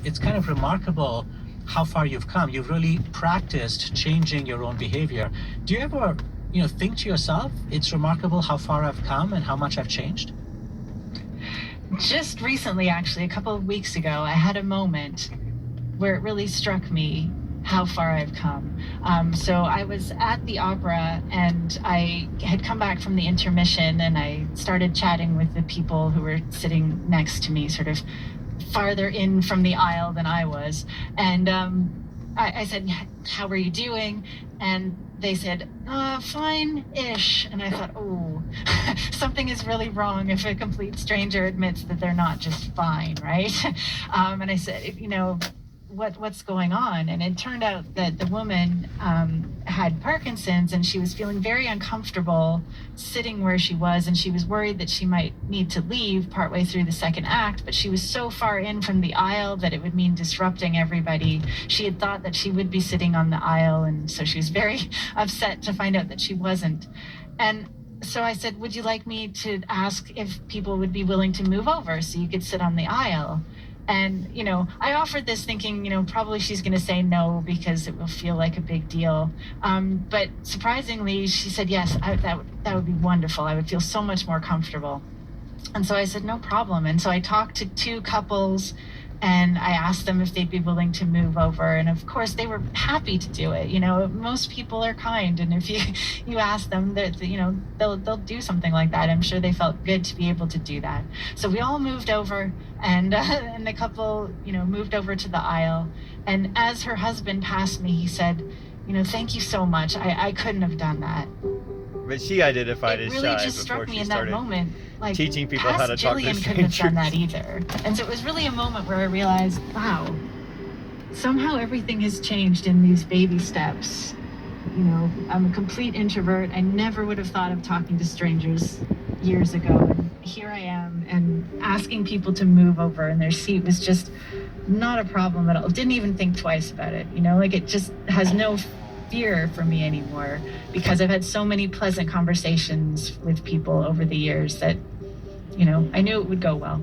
it's kind of remarkable how far you've come. You've really practiced changing your own behavior. Do you ever, think to yourself, it's remarkable how far I've come and how much I've changed? Just recently, actually, a couple of weeks ago, I had a moment where it really struck me how far I've come. So I was at the opera and I had come back from the intermission and I started chatting with the people who were sitting next to me, sort of farther in from the aisle than I was. And I said, how are you doing? And they said, fine-ish. And I thought, oh, something is really wrong if a complete stranger admits that they're not just fine, right? And I said, what's going on? And it turned out that the woman had Parkinson's and she was feeling very uncomfortable sitting where she was, and she was worried that she might need to leave partway through the second act, but she was so far in from the aisle that it would mean disrupting everybody. She had thought that she would be sitting on the aisle, and so she was very upset to find out that she wasn't. And so I said, would you like me to ask if people would be willing to move over so you could sit on the aisle? And, I offered this thinking, probably she's going to say no because it will feel like a big deal. But surprisingly, she said, yes, that would be wonderful. I would feel so much more comfortable. And so I said, no problem. And so I talked to two couples and I asked them if they'd be willing to move over. And of course, they were happy to do it. Most people are kind. And if you ask them, they'll do something like that. I'm sure they felt good to be able to do that. So we all moved over and the couple, moved over to the aisle. And as her husband passed me, he said, thank you so much. I couldn't have done that. But she identified as shy. It really just struck me in that moment. Like, teaching people how to talk to strangers. couldn't have done that either. And so it was really a moment where I realized, wow, somehow everything has changed in these baby steps. I'm a complete introvert. I never would have thought of talking to strangers years ago. And here I am, and asking people to move over in their seat was just not a problem at all. Didn't even think twice about it. It just has no fear for me anymore because I've had so many pleasant conversations with people over the years that, I knew it would go well.